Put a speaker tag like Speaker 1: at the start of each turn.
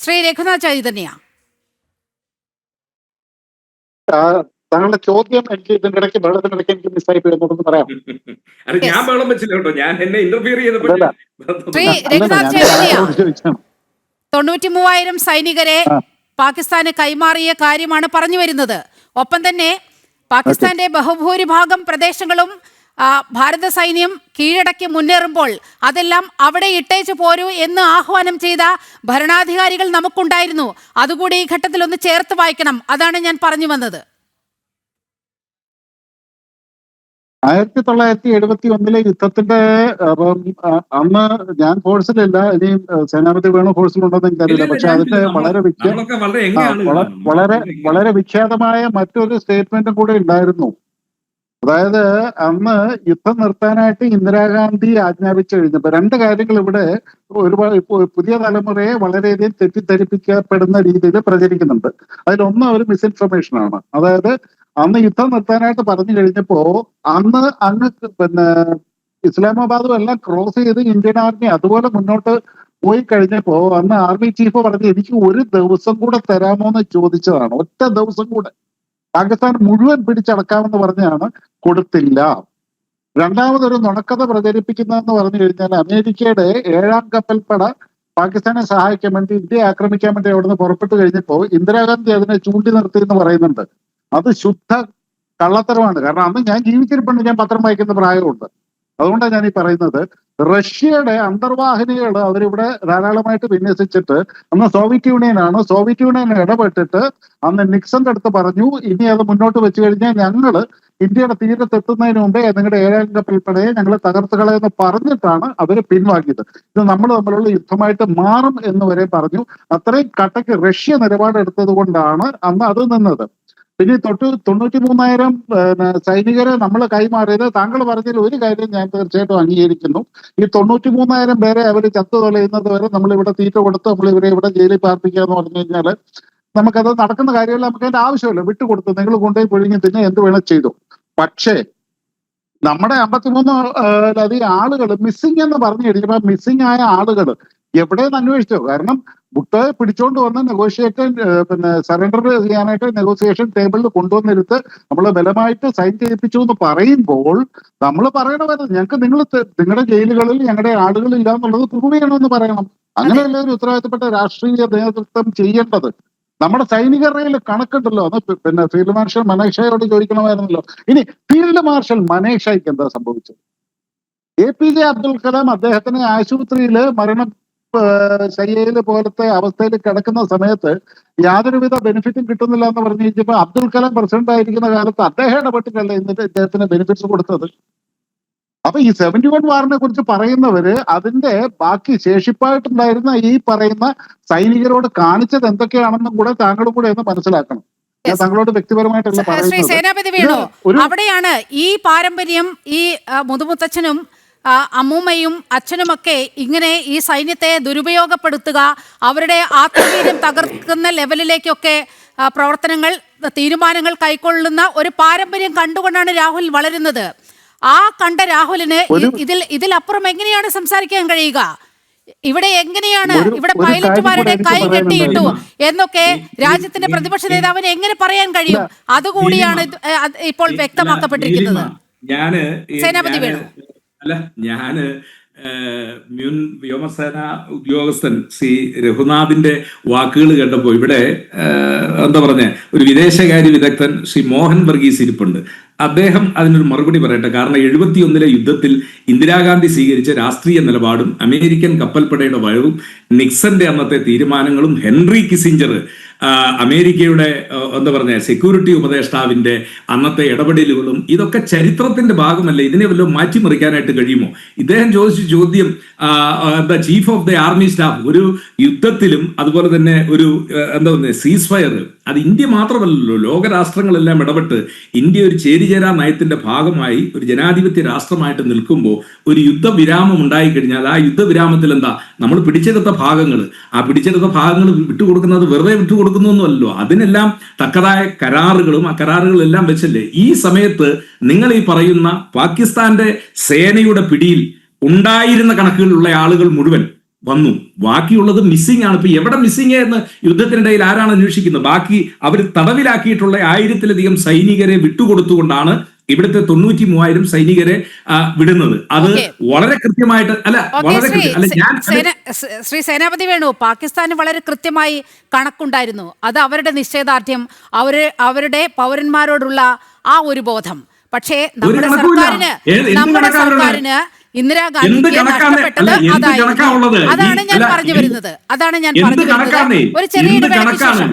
Speaker 1: ശ്രീ രഘുനാഥ് ചൈതന്യ,
Speaker 2: താങ്കളുടെ ചോദ്യം എനിക്ക് ഇതിനിടയ്ക്ക് ബഹളത്തിനിടയ്ക്ക് എനിക്ക് മിസ്സായി പോയെന്നൊന്ന് പറയാം.
Speaker 3: അത് ഞാൻ ബഹളം വെച്ചില്ല കേട്ടോ, ഞാൻ എന്നെ ഇന്റർഫിയർ ചെയ്തപ്പോൾ
Speaker 1: ശ്രീ
Speaker 2: അല്ലല്ല,
Speaker 1: രഘുനാഥ്
Speaker 2: ഞാൻ
Speaker 1: ചൈതന്യ,
Speaker 2: താങ്കളോട് ചോദിച്ചാണ്.
Speaker 1: 93,000 സൈനികരെ
Speaker 2: ആ.
Speaker 1: പാകിസ്ഥാന് കൈമാറിയ കാര്യമാണ് പറഞ്ഞു വരുന്നത്. ഒപ്പം തന്നെ പാകിസ്ഥാന്റെ ബഹുഭൂരിഭാഗം പ്രദേശങ്ങളും ഭാരത സൈന്യം കീഴടക്കി മുന്നേറുമ്പോൾ അതെല്ലാം അവിടെ ഇട്ടേച്ചു പോരൂ എന്ന് ആഹ്വാനം ചെയ്ത ഭരണാധികാരികൾ നമുക്കുണ്ടായിരുന്നു. അതുകൂടി ഈ ഘട്ടത്തിൽ ഒന്ന് ചേർത്ത് വായിക്കണം. അതാണ് ഞാൻ പറഞ്ഞു വന്നത്.
Speaker 2: 1971 യുദ്ധത്തിന്റെ അന്ന് ഞാൻ ഫോഴ്സിലില്ല, ഇനി സേനാപതി വേണു ഫോഴ്സിലുണ്ടെന്ന് എനിക്കറിയില്ല. പക്ഷെ അതിന്റെ വളരെ വിഖ്യാതമായ മറ്റൊരു സ്റ്റേറ്റ്മെന്റും കൂടെ ഉണ്ടായിരുന്നു. അതായത് അന്ന് യുദ്ധം നിർത്താനായിട്ട് ഇന്ദിരാഗാന്ധി ആജ്ഞാപിച്ചു കഴിഞ്ഞപ്പോൾ രണ്ട് കാര്യങ്ങൾ ഇവിടെ ഒരുപാട് പുതിയ തലമുറയെ വളരെയധികം തെറ്റിദ്ധരിപ്പിക്കപ്പെടുന്ന രീതിയിൽ പ്രചരിക്കുന്നുണ്ട്. അതിലൊന്ന് ഒരു മിസ്ഇൻഫർമേഷൻ ആണ്. അതായത് അന്ന് യുദ്ധം നിർത്താനായിട്ട് പറഞ്ഞു കഴിഞ്ഞപ്പോ അങ്ങ് ഇസ്ലാമാബാദും എല്ലാം ക്രോസ് ചെയ്ത് ഇന്ത്യൻ ആർമി അതുപോലെ മുന്നോട്ട് പോയി കഴിഞ്ഞപ്പോ അന്ന് ആർമി ചീഫ് പറഞ്ഞു, എനിക്ക് ഒരു ദിവസം കൂടെ തരാമോ എന്ന് ചോദിച്ചതാണ്. ഒറ്റ ദിവസം കൂടെ പാകിസ്ഥാൻ മുഴുവൻ പിടിച്ചടക്കാമെന്ന് പറഞ്ഞാണ്, കൊടുത്തില്ല. രണ്ടാമതൊരു നുണക്കഥ പ്രചരിപ്പിക്കുന്നതെന്ന് പറഞ്ഞു കഴിഞ്ഞാൽ അമേരിക്കയുടെ 7ാം കപ്പൽപ്പട പാകിസ്ഥാനെ സഹായിക്കാൻ വേണ്ടി ഇന്ത്യയെ ആക്രമിക്കാൻ വേണ്ടി അവിടുന്ന് പുറപ്പെട്ടു കഴിഞ്ഞപ്പോ ഇന്ദിരാഗാന്ധി അതിനെ ചൂണ്ടി നിർത്തി എന്ന് പറയുന്നുണ്ട്. അത് ശുദ്ധ കള്ളത്തരമാണ്. കാരണം അന്ന് ഞാൻ ജീവിച്ചിരിപ്പുണ്ട്, ഞാൻ പത്രം വായിക്കുന്ന പ്രായമുണ്ട്. അതുകൊണ്ടാണ് ഞാൻ ഈ പറയുന്നത്. റഷ്യയുടെ അന്തർവാഹിനികൾ അവരിവിടെ ധാരാളമായിട്ട് വിന്യസിച്ചിട്ട്, അന്ന് സോവിയറ്റ് യൂണിയൻ ഇടപെട്ടിട്ട് അന്ന് നിക്സന്റെ അടുത്ത് പറഞ്ഞു, ഇനി അത് മുന്നോട്ട് വെച്ച് കഴിഞ്ഞാൽ ഞങ്ങള് ഇന്ത്യയുടെ തീരത്തെത്തുന്നതിന് മുമ്പേ നിങ്ങളുടെ 7ാം കപ്പൽപ്പടയെ ഞങ്ങൾ തകർത്ത് കളയെന്ന് പറഞ്ഞിട്ടാണ് അവര് പിൻവാങ്ങിയത്. ഇത് നമ്മൾ തമ്മിലുള്ള യുദ്ധമായിട്ട് മാറും എന്ന് വരെ പറഞ്ഞു. അത്രയും കട്ടയ്ക്ക് റഷ്യ നിലപാടെടുത്തത് കൊണ്ടാണ് അന്ന് അത് നിന്നത്. പിന്നെ 93,000 സൈനികരെ നമ്മൾ കൈമാറിയത്, താങ്കൾ പറഞ്ഞതിൽ ഒരു കാര്യം ഞാൻ തീർച്ചയായിട്ടും അംഗീകരിക്കുന്നു. ഈ 93,000 പേരെ അവർ ചത്തു തൊലയുന്നത് വരെ നമ്മൾ ഇവിടെ തീറ്റ കൊടുത്ത് നമ്മൾ ഇവരെ ഇവിടെ ജയിലിൽ പാർപ്പിക്കുക എന്ന് പറഞ്ഞു കഴിഞ്ഞാൽ നമുക്കത് നടക്കുന്ന കാര്യമല്ല. നമുക്ക് അതിന്റെ ആവശ്യമില്ല. വിട്ടുകൊടുത്തു, നിങ്ങൾ കൊണ്ടുപോയി പൊഴിഞ്ഞ് പിന്നെ എന്ത് വേണം ചെയ്തു. പക്ഷേ നമ്മുടെ 53,000 ആളുകൾ മിസ്സിംഗ് എന്ന് പറഞ്ഞു കഴിഞ്ഞപ്പോൾ മിസ്സിംഗ് ആയ ആളുകൾ എവിടെയെന്ന് അന്വേഷിച്ചോ? കാരണം ബുട്ടയെ പിടിച്ചോണ്ട് വന്ന് സറണ്ടർ ചെയ്യാനായിട്ട് നെഗോസിയേഷൻ ടേബിളിൽ കൊണ്ടുവന്നിരുത്ത് നമ്മൾ ബലമായിട്ട് സൈൻ ചെയ്യിപ്പിച്ചു എന്ന് പറയുമ്പോൾ നമ്മൾ പറയണമായിരുന്നു, ഞങ്ങൾക്ക് നിങ്ങളുടെ ജയിലുകളിൽ ഞങ്ങളുടെ ആളുകളില്ല എന്നുള്ളത് പ്രൂവ് ചെയ്യണമെന്ന് പറയണം. അങ്ങനെയല്ല ഒരു ഉത്തരവാദിത്തപ്പെട്ട രാഷ്ട്രീയ നേതൃത്വം ചെയ്യേണ്ടത്. നമ്മുടെ സൈനികരുടെ കണക്കുണ്ടല്ലോ, അന്ന് ഫീൽഡ് മാർഷൽ മനേക്ഷയോട് ചോദിക്കണമായിരുന്നല്ലോ. ഇനി ഫീൽഡ് മാർഷൽ മനേക്ഷയ്ക്ക് എന്താ സംഭവിച്ചത്? APJ അബ്ദുൽ കലാം അദ്ദേഹത്തിന് ആശുപത്രിയില് ശയ്യയില് പോലത്തെ അവസ്ഥയിൽ കിടക്കുന്ന സമയത്ത് യാതൊരുവിധ ബെനിഫിറ്റും കിട്ടുന്നില്ല എന്ന് പറഞ്ഞു കഴിഞ്ഞപ്പോ അബ്ദുൽ കലാം പ്രസിഡന്റ് ആയിരിക്കുന്ന കാലത്ത് അദ്ദേഹം ഇടപെട്ടിട്ടല്ലേ എന്നിട്ട് ഇദ്ദേഹത്തിന് ബെനിഫിറ്റ്സ് കൊടുത്തത്. അപ്പൊ ഈ 71 വാറിനെ കുറിച്ച് പറയുന്നവര് അതിന്റെ ബാക്കി ശേഷിപ്പായിട്ടുണ്ടായിരുന്ന ഈ പറയുന്ന സൈനികരോട് കാണിച്ചത് എന്തൊക്കെയാണെന്നും കൂടെ താങ്കളും കൂടെ ഒന്ന് മനസ്സിലാക്കണം. ഞാൻ താങ്കളോട് വ്യക്തിപരമായിട്ടല്ല
Speaker 1: ശ്രീ സേനാപതി വേണു, അവിടെയാണ് ഈ പാരമ്പര്യം ഈ മുതുമുത്തച്ഛനും അമ്മൂമ്മയും അച്ഛനുമൊക്കെ ഇങ്ങനെ ഈ സൈന്യത്തെ ദുരുപയോഗപ്പെടുത്തുക, അവരുടെ ആത്മവീര്യം തകർക്കുന്ന ലെവലിലേക്കൊക്കെ പ്രവർത്തനങ്ങൾ തീരുമാനങ്ങൾ കൈക്കൊള്ളുന്ന ഒരു പാരമ്പര്യം കണ്ടുകൊണ്ടാണ് രാഹുൽ വളരുന്നത്. ആ കണ്ട രാഹുലിന് ഇതിലപ്പുറം എങ്ങനെയാണ് സംസാരിക്കാൻ കഴിയുക? ഇവിടെ എങ്ങനെയാണ് ഇവിടെ പൈലറ്റുമാരുടെ കൈ കെട്ടിയിട്ടു എന്നൊക്കെ രാജ്യത്തിന്റെ പ്രതിപക്ഷ നേതാവിന് എങ്ങനെ പറയാൻ കഴിയും? അതുകൂടിയാണ് ഇപ്പോൾ വ്യക്തമാക്കപ്പെട്ടിരിക്കുന്നത്. സേനാപതി വേണു,
Speaker 3: ഞാന് മുൻ വ്യോമസേന ഉദ്യോഗസ്ഥൻ ശ്രീ രഘുനാഥിന്റെ വാക്കുകൾ കേട്ടപ്പോൾ ഇവിടെ എന്താ പറഞ്ഞ ഒരു വിദേശകാര്യ വിദഗ്ധൻ ശ്രീ മോഹൻ വർഗീസ് ഇരിപ്പുണ്ട്. അദ്ദേഹം അതിനൊരു മറുപടി പറയട്ടെ. കാരണം 71 യുദ്ധത്തിൽ ഇന്ദിരാഗാന്ധി സ്വീകരിച്ച രാഷ്ട്രീയ നിലപാടും അമേരിക്കൻ കപ്പൽപ്പടയുടെ വരവും നിക്സന്റെ അന്നത്തെ തീരുമാനങ്ങളും ഹെൻറി കിസിഞ്ചർ അമേരിക്കയുടെ എന്താ പറഞ്ഞ സെക്യൂരിറ്റി ഉപദേഷ്ടാവിന്റെ അന്നത്തെ ഇടപെടലുകളും ഇതൊക്കെ ചരിത്രത്തിന്റെ ഭാഗമല്ല. ഇതിനെ വല്ലതും മാറ്റിമറിക്കാനായിട്ട് കഴിയുമോ? ഇദ്ദേഹം ചോദിച്ച ചോദ്യം എന്താ chief of the army staff ഒരു യുദ്ധത്തിലും അതുപോലെ തന്നെ ഒരു എന്താ പറയുക സീസ് ഫയർ, അത് ഇന്ത്യ മാത്രമല്ലല്ലോ, ലോകരാഷ്ട്രങ്ങളെല്ലാം ഇടപെട്ട് ഇന്ത്യ ഒരു ചേരിചേരാ നയത്തിന്റെ ഭാഗമായി ഒരു ജനാധിപത്യ രാഷ്ട്രമായിട്ട് നിൽക്കുമ്പോൾ ഒരു യുദ്ധവിരാമം ഉണ്ടായിക്കഴിഞ്ഞാൽ ആ യുദ്ധവിരാമത്തിൽ എന്താ നമ്മൾ പിടിച്ചെടുത്ത ഭാഗങ്ങൾ വിട്ടുകൊടുക്കുന്നത് വെറുതെ വിട്ടുകൊടുക്കുന്നൊന്നുമല്ലോ. അതിനെല്ലാം തക്കതായ കരാറുകളും ആ കരാറുകളെല്ലാം വെച്ചല്ലേ ഈ സമയത്ത് നിങ്ങൾ ഈ പറയുന്ന പാകിസ്ഥാന്റെ സേനയുടെ പിടിയിൽ ഉണ്ടായിരുന്ന കണക്കുകളുള്ള ആളുകൾ മുഴുവൻ വന്നു. ബാക്കിയുള്ളത് മിസ്സിംഗ് ആണ്. ഇപ്പൊ എവിടെ മിസ്സിംഗ് എന്ന് യുദ്ധത്തിനിടയിൽ ആരാണ് അന്വേഷിക്കുന്നത്? ബാക്കി അവർ തടവിലാക്കിയിട്ടുള്ള 1000-ലധികം സൈനികരെ വിട്ടുകൊടുത്തുകൊണ്ടാണ് ഇവിടുത്തെ 93,000 സൈനികരെ വിടുന്നത്. അത് വളരെ കൃത്യമായിട്ട്
Speaker 1: ശ്രീ സേനാപതി വേണു, പാകിസ്ഥാന് വളരെ കൃത്യമായി കണക്കുണ്ടായിരുന്നു. അത് അവരുടെ നിശ്ചയദാർഢ്യം, അവരുടെ പൗരന്മാരോടുള്ള ആ ഒരു ബോധം. പക്ഷേ നമ്മുടെ സർക്കാരിന് ഇന്ദിരാഗാന്ധിക്ക് നഷ്ടപ്പെട്ടത് അതായിരുന്നു. അതാണ് ഞാൻ പറഞ്ഞു വരുന്നത്. ഒരു ചെറിയ ഇടവേളയ്ക്ക് ശേഷം